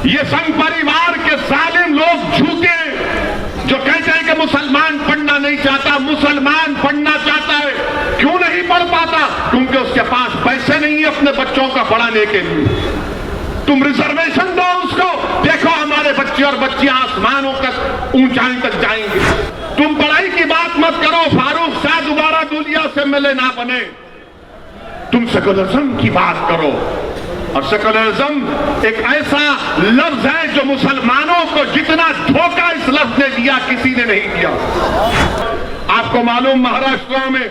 ये संघ परिवार के जालिम लोग झूठे जो कहते हैं कि मुसलमान पढ़ना नहीं चाहता, मुसलमान पढ़ना चाहता है। क्यों नहीं पढ़ पाता? क्योंकि उसके पास पैसे नहीं है अपने बच्चों का पढ़ाने के लिए। तुम रिजर्वेशन दो उसको, देखो हमारे बच्चे और बच्चियां आसमानों तक, ऊंचाई तक जाएंगे। तुम पढ़ाई की बात मत करो, फारूक शाह दोबारा दुनिया से मिले ना बने। तुम सेकुलरिज्म की बात करो, और सेकुलरिज्म एक ऐसा लफ्ज है जो मुसलमानों को जितना धोखा इस लफ्ज ने दिया किसी ने नहीं दिया। आपको मालूम महाराष्ट्र में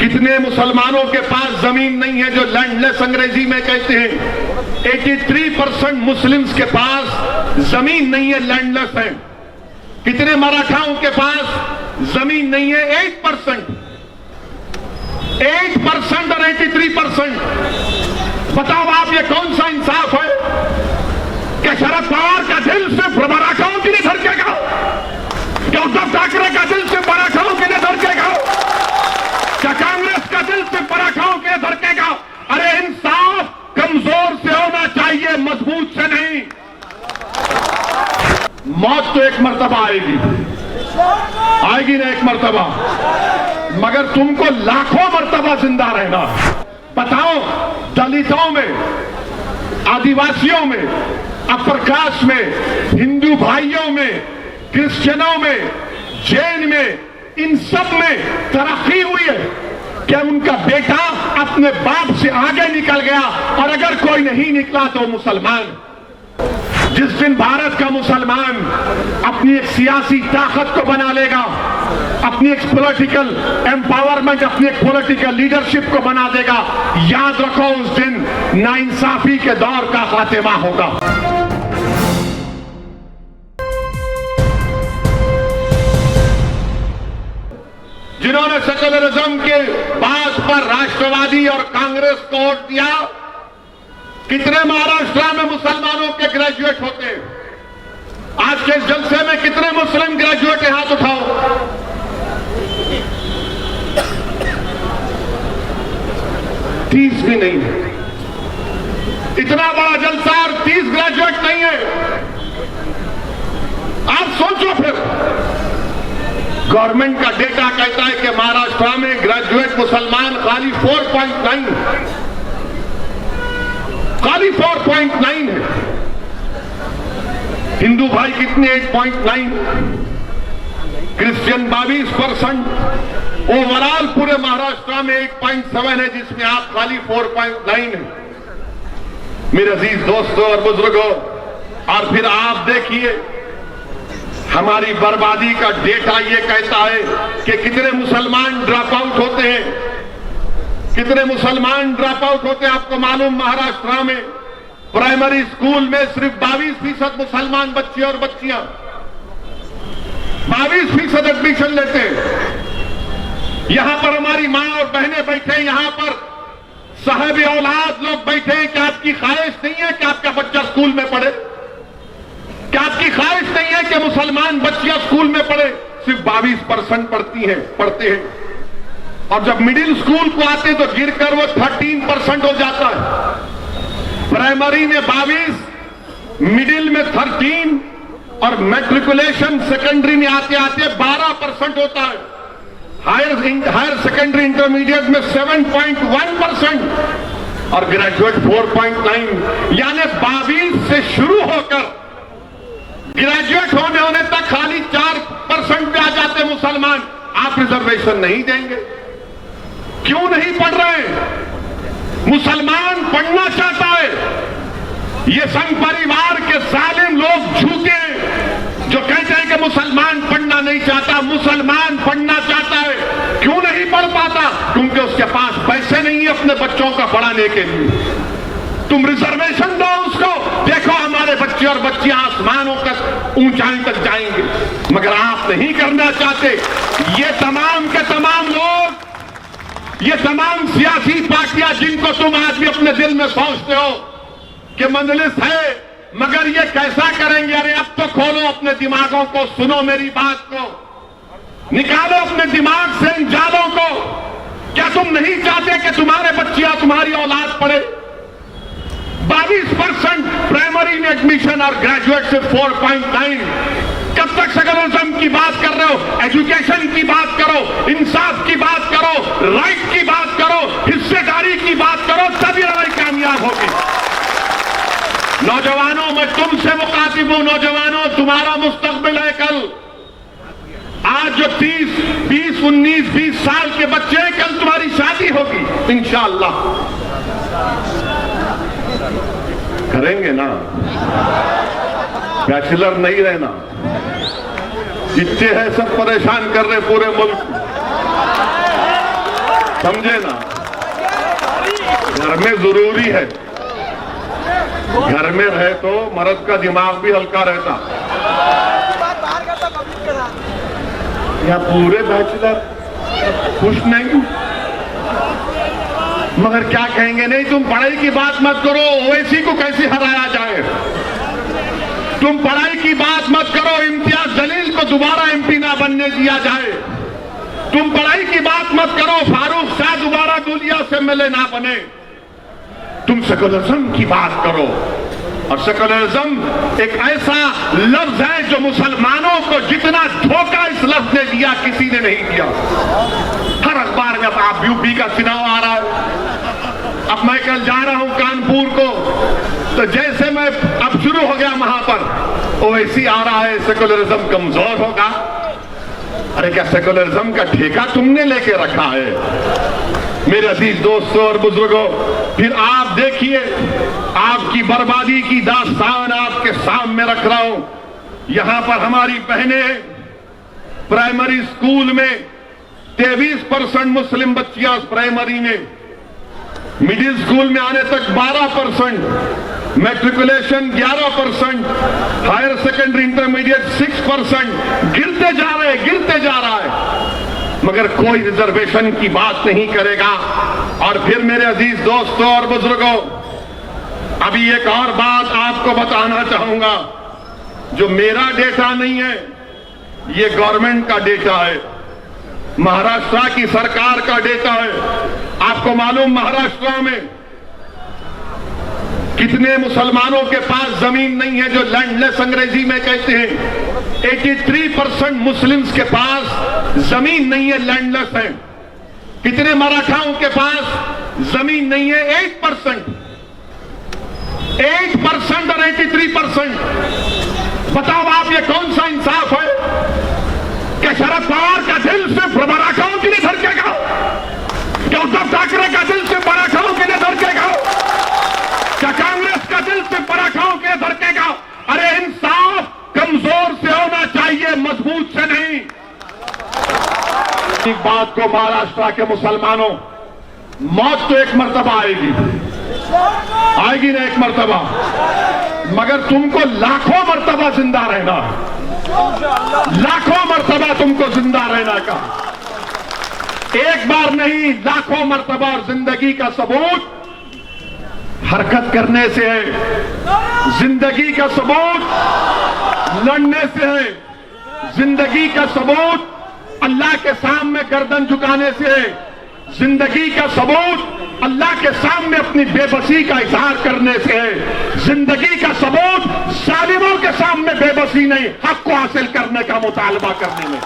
कितने मुसलमानों के पास जमीन नहीं है, जो लैंडलेस अंग्रेजी में कहते हैं। 83% मुस्लिम्स के पास जमीन नहीं है, लैंडलेस है। कितने मराठाओं के पास जमीन नहीं है? 8% और 83%। बताओ आप, ये कौन सा इंसाफ है कि शरद पवार का दिल सिर्फ मराठाओं के लिए धड़केगा? क्या उद्धव ठाकरे का दिल सिर्फ मराठाओं के लिए धड़केगा? क्या कांग्रेस का दिल सिर्फ मराठाओं के लिए धड़केगा? अरे इंसाफ कमजोर से होना चाहिए, मजबूत से नहीं। मौत तो एक मर्तबा आएगी ना, एक मर्तबा, मगर तुमको लाखों मर्तबा जिंदा रहना। बताओ, दलितों में, आदिवासियों में, अपर कास्ट में, हिंदू भाइयों में, क्रिश्चियनों में, जैन में, इन सब में तरक्की हुई है क्या? उनका बेटा अपने बाप से आगे निकल गया, और अगर कोई नहीं निकला तो मुसलमान। जिस दिन भारत का मुसलमान अपनी एक सियासी ताकत को बना लेगा, अपनी एक पॉलिटिकल एम्पावरमेंट, अपनी एक पॉलिटिकल लीडरशिप को बना देगा, याद रखो उस दिन नाइंसाफी के दौर का खात्मा होगा। जिन्होंने सेकुलरिज्म के बात पर राष्ट्रवादी और कांग्रेस को वोट दिया, कितने महाराष्ट्र में मुसलमानों के ग्रेजुएट होते हैं? आज के जलसे में कितने मुस्लिम ग्रेजुएट हैं? हाथ उठाओ। तीस भी नहीं है। इतना बड़ा जलसा और 30 ग्रेजुएट नहीं है। आप सोचो फिर। गवर्नमेंट का डेटा कहता है कि महाराष्ट्र में ग्रेजुएट मुसलमान खाली 4.9 है। हिंदू भाई कितने? 8.9। क्रिश्चियन 22%। ओवरऑल पूरे महाराष्ट्र में 8.7 है, जिसमें आप खाली 4.9 है। मेरे अजीज दोस्तों और बुजुर्गों, और फिर आप देखिए हमारी बर्बादी का डेटा ये कहता है कि कितने मुसलमान ड्रॉप आउट होते हैं, कितने मुसलमान ड्रॉप आउट होते हैं। आपको मालूम, महाराष्ट्र में प्राइमरी स्कूल में सिर्फ 22% मुसलमान बच्चे और बच्चियां 22% एडमिशन लेते हैं। यहां पर हमारी मां और बहनें बैठे हैं, यहां पर साहब औलाद लोग बैठे हैं। क्या आपकी ख्वाहिश नहीं है कि आपका बच्चा स्कूल में पढ़े? क्या आपकी ख्वाहिश नहीं है कि मुसलमान बच्चियां स्कूल में पढ़े? सिर्फ 22% पढ़ते हैं, और जब मिडिल स्कूल को आते तो गिरकर वो 13% हो जाता है। प्राइमरी में 22, मिडिल में 13, और मैट्रिकुलेशन सेकेंडरी में आते आते 12% होता है। हायर सेकेंडरी इंटरमीडिएट में 7.1%, और ग्रेजुएट 4.9। यानी 22 से शुरू होकर ग्रेजुएट होने तक खाली 4% पे आ जाते मुसलमान। आप रिजर्वेशन नहीं देंगे? क्यों नहीं पढ़ रहे? मुसलमान पढ़ना चाहता है। ये संघ परिवार के जालिम लोग झूठे जो कहते हैं कि मुसलमान पढ़ना नहीं चाहता, मुसलमान पढ़ना चाहता है। क्यों नहीं पढ़ पाता? क्योंकि उसके पास पैसे नहीं है अपने बच्चों का पढ़ाने के लिए। तुम रिजर्वेशन दो उसको, देखो हमारे बच्चे और बच्चियां आसमानों तक, ऊंचाई तक जाएंगे। मगर आप नहीं करना चाहते। ये तमाम के तमाम लोग, ये तमाम सियासी पार्टियां जिनको तुम आज भी अपने दिल में सोचते हो कि मंजलिस है, मगर ये कैसा करेंगे? अरे अब तो खोलो अपने दिमागों को, सुनो मेरी बात को, निकालो अपने दिमाग से इन जालों को। क्या तुम नहीं चाहते कि तुम्हारे बच्चियां, तुम्हारी औलाद पढ़े? 22% प्राइमरी में एडमिशन और ग्रेजुएट से 4.9। कब तक सेकुलरिज्म की बात कर रहे हो? एजुकेशन की बात करो, इंसाफ की बात करो, राइट की बात करो, हिस्सेदारी की बात करो, तभी लड़ाई कामयाब होगी। नौजवानों, मैं तुमसे मुखातिब हूं। नौजवानों, तुम्हारा मुस्तकबिल है कल। आज जो 30, 20, 19, 20 साल के बच्चे हैं, कल तुम्हारी शादी होगी इंशाअल्लाह। करेंगे ना? बैचलर नहीं रहना। जितने हैं सब परेशान कर रहे पूरे मुल्क, समझे ना? घर में जरूरी है, घर में रहे तो मर्द का दिमाग भी हल्का रहता। या पूरे बैचलर खुश नहीं, मगर क्या कहेंगे? नहीं, तुम पढ़ाई की बात मत करो, ओवैसी को कैसे हराया जाए। तुम पढ़ाई की बात मत करो, इम्तियाज जलील को दोबारा एमपी ना बनने दिया जाए। तुम पढ़ाई की बात मत करो, फारूक शाह दोबारा दुलिया से एमएलए ना बने। तुम सेकुलरिज्म की बात करो। और सेकुलरिज्म एक ऐसा लफ्ज है जो मुसलमानों को जितना धोखा इस लफ्ज ने दिया, किसी ने नहीं दिया। हर अखबार में अब आप यूपी का चुनाव आ रहा है। अब मैं कल जा रहा हूं कानपुर को, तो जैसे मैं अब शुरू हो गया वहां पर, ओवैसी आ रहा है, सेकुलरिज्म कमजोर होगा। अरे क्या सेकुलरिज्म का ठेका तुमने लेके रखा है? मेरे अजीज दोस्तों और बुजुर्गों, फिर आप देखिए, आपकी बर्बादी की दास्तान आपके सामने रख रहा हूं। यहां पर हमारी बहनें प्राइमरी स्कूल में 23% मुस्लिम बच्चियां प्राइमरी में, मिडिल स्कूल में आने तक 12%, मैट्रिकुलेशन 11%, हायर सेकेंडरी इंटरमीडिएट 6%, गिरते जा रहा है, मगर कोई रिजर्वेशन की बात नहीं करेगा। और फिर मेरे अजीज दोस्तों और बुजुर्गों, अभी एक और बात आपको बताना चाहूंगा, जो मेरा डेटा नहीं है, ये गवर्नमेंट का डेटा है, महाराष्ट्र की सरकार का डेटा है। आपको मालूम महाराष्ट्र में कितने मुसलमानों के पास जमीन नहीं है, जो लैंडलेस अंग्रेजी में कहते हैं। 83% मुस्लिम्स के पास जमीन नहीं है, लैंडलेस है। कितने मराठाओं के पास जमीन नहीं है? 8% और 83%। बताओ आप, ये कौन सा इंसाफ है? क्या शरद पवार का दिल सिर्फ मराठाओं के लिए धड़केगा? क्या उद्धव ठाकरे का दिल सिर्फ मराठाओं के लिए धड़केगा? क्या कांग्रेस का दिल सिर्फ मराठाओं के लिए धड़केगा? अरे इंसाफ कमजोर से होना चाहिए, मजबूत से नहीं। एक बात को महाराष्ट्र के मुसलमानों, मौत तो एक मर्तबा आएगी ना, एक मर्तबा, मगर तुमको लाखों मर्तबा जिंदा रहना, लाखों मर्तबा तुमको जिंदा रहना का, एक बार नहीं लाखों मर्तबा। और जिंदगी का सबूत हरकत करने से है, जिंदगी का सबूत लड़ने से है, जिंदगी का सबूत अल्लाह के सामने गर्दन झुकाने से है, जिंदगी का सबूत अल्लाह के सामने अपनी बेबसी का इजहार करने से है, जिंदगी का सबूत जालिमों के सामने बेबसी नहीं, हक को हासिल करने का मुतालबा करने में।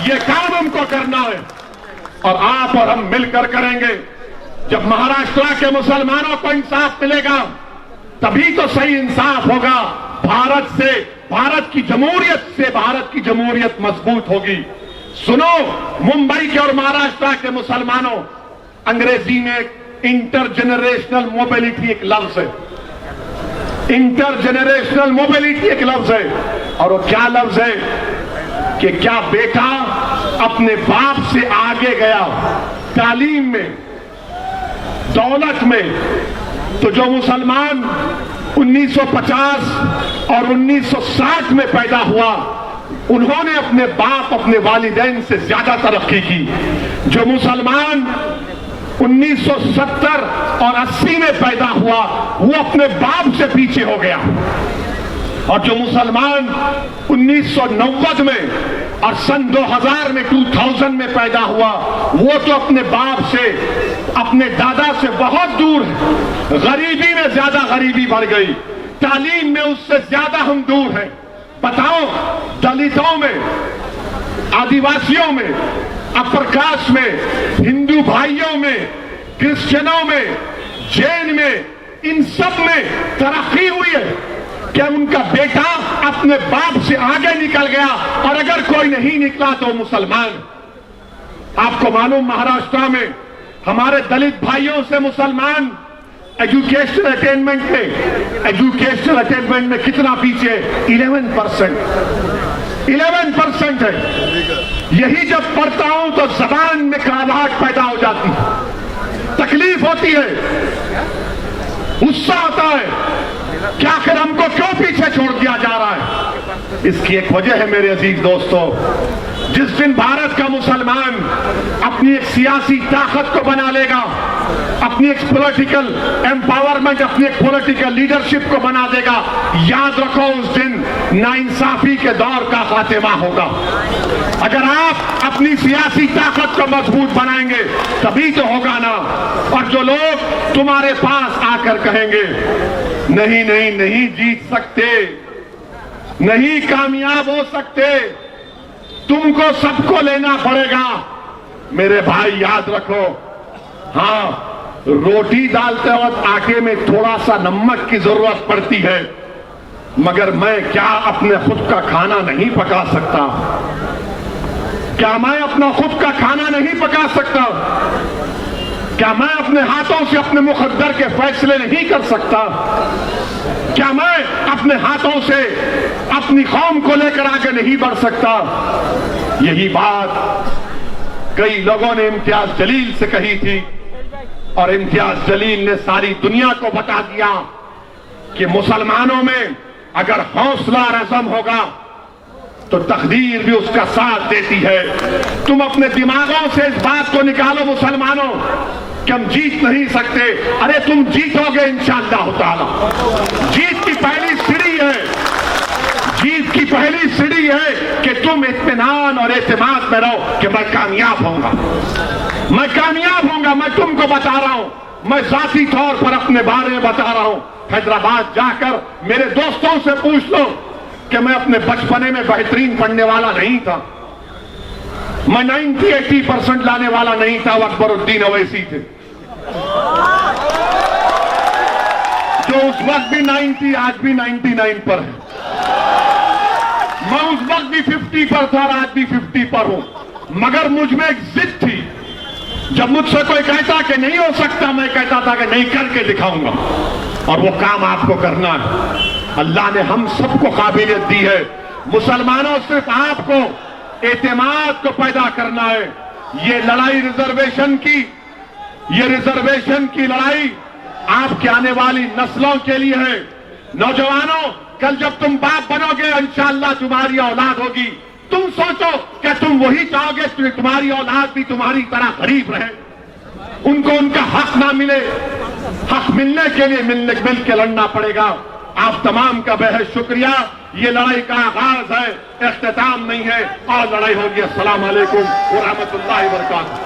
ये काम हमको करना है और आप और हम मिलकर करेंगे। जब महाराष्ट्र के मुसलमानों को इंसाफ मिलेगा, तभी तो सही इंसाफ होगा। भारत से, भारत की जमहूरियत से भारत की जमहूरियत मजबूत होगी। सुनो, मुंबई के और महाराष्ट्र के मुसलमानों, अंग्रेजी में इंटरजेनरेशनल मोबिलिटी एक लफ्ज है, इंटरजेनरेशनल मोबिलिटी एक लफ्ज है। और वो क्या लफ्ज है कि क्या बेटा अपने बाप से आगे गया तालीम में, दौलत में, तो जो मुसलमान 1950 और 1960 में पैदा हुआ, उन्होंने अपने बाप, अपने वालिदैन से ज्यादा तरक्की की। जो मुसलमान 1970 और 80 में पैदा हुआ, वो अपने बाप से पीछे हो गया। और जो मुसलमान 1990 में और सन 2000 में 2000 में पैदा हुआ, वो तो अपने बाप से, अपने दादा से बहुत दूर है। गरीबी में ज्यादा गरीबी बढ़ गई, तालीम में उससे ज्यादा हम दूर हैं। बताओ, दलितों में, आदिवासियों में, अपर कास्ट में, हिंदू भाइयों में, क्रिश्चियनों में, जैन में, इन सब में तरक्की हुई है क्या? उनका बेटा अपने बाप से आगे निकल गया, और अगर कोई नहीं निकला तो मुसलमान। आपको मालूम, महाराष्ट्र में हमारे दलित भाइयों से मुसलमान एजुकेशनल अटेनमेंट में कितना पीछे? 11% है। यही जब पढ़ता हूं तो जबान में कड़वाहट पैदा हो जाती है, तकलीफ होती है, गुस्सा आता है कि आखिर हमको क्यों पीछे छोड़ दिया जा रहा है। इसकी एक वजह है मेरे अजीज दोस्तों, जिस दिन भारत का मुसलमान अपनी एक सियासी ताकत को बना लेगा, अपनी एक पॉलिटिकल एम्पावरमेंट, अपनी एक पॉलिटिकल लीडरशिप को बना देगा, याद रखो उस दिन नाइंसाफी के दौर का खात्मा होगा। अगर आप अपनी सियासी ताकत को मजबूत बनाएंगे तभी तो होगा ना। और जो लोग तुम्हारे पास आकर कहेंगे नहीं नहीं नहीं जीत सकते, नहीं कामयाब हो सकते, तुमको सबको लेना पड़ेगा, मेरे भाई याद रखो, हाँ, रोटी डालते वक्त आटे में थोड़ा सा नमक की जरूरत पड़ती है, मगर मैं क्या अपने खुद का खाना नहीं पका सकता? क्या मैं अपना खुद का खाना नहीं पका सकता? क्या मैं अपने हाथों से अपने मुकद्दर के फैसले नहीं कर सकता? क्या मैं अपने हाथों से अपनी कौम को लेकर आगे नहीं बढ़ सकता? यही बात कई लोगों ने इम्तियाज जलील से कही थी, और इम्तियाज जलील ने सारी दुनिया को बता दिया कि मुसलमानों में अगर हौसला और अज़म होगा तो तकदीर भी उसका साथ देती है। तुम अपने दिमागों से इस बात को निकालो मुसलमानों कि हम जीत नहीं सकते। अरे तुम जीतोगे इंशाअल्लाह ताला। जीत की पहली सीढ़ी है, जीत की पहली सीढ़ी है कि तुम इत्मीनान और एतमाद में रहो कि मैं कामयाब होऊंगा, मैं कामयाब होऊंगा। मैं तुमको बता रहा हूं, मैं जाती तौर पर अपने बारे में बता रहा हूं। हैदराबाद जाकर मेरे दोस्तों से पूछ लो कि मैं अपने बचपने में बेहतरीन पढ़ने वाला नहीं था, मैं 90-80% लाने वाला नहीं था। वो अकबरुद्दीन अवैसी थे जो उस वक्त भी 90, आज भी 99 पर है। मैं उस वक्त भी 50 पर था और आज भी 50 पर हूं, मगर मुझ में एक जिद थी। जब मुझसे कोई कहता कि नहीं हो सकता, मैं कहता था कि नहीं, करके दिखाऊंगा, और वो काम आपको करना है। अल्लाह ने हम सबको काबिलियत दी है। मुसलमानों, सिर्फ आपको एतमाद को पैदा करना है। ये लड़ाई रिजर्वेशन की, ये रिजर्वेशन की लड़ाई आपके आने वाली नस्लों के लिए है। नौजवानों, कल जब तुम बाप बनोगे, इंशाअल्लाह तुम्हारी औलाद होगी, तुम सोचो कि तुम वही चाहोगे कि तुम्हारी औलाद भी तुम्हारी तरह गरीब रहे, उनको उनका हक ना मिले। हक मिलने के लिए मिल के लड़ना पड़ेगा। आप तमाम का बेहद शुक्रिया। ये लड़ाई का आगाज है, इख्तिताम नहीं है, और लड़ाई होगी। अस्सलाम वालेकुम व रहमतुल्लाहि व बरकातहू।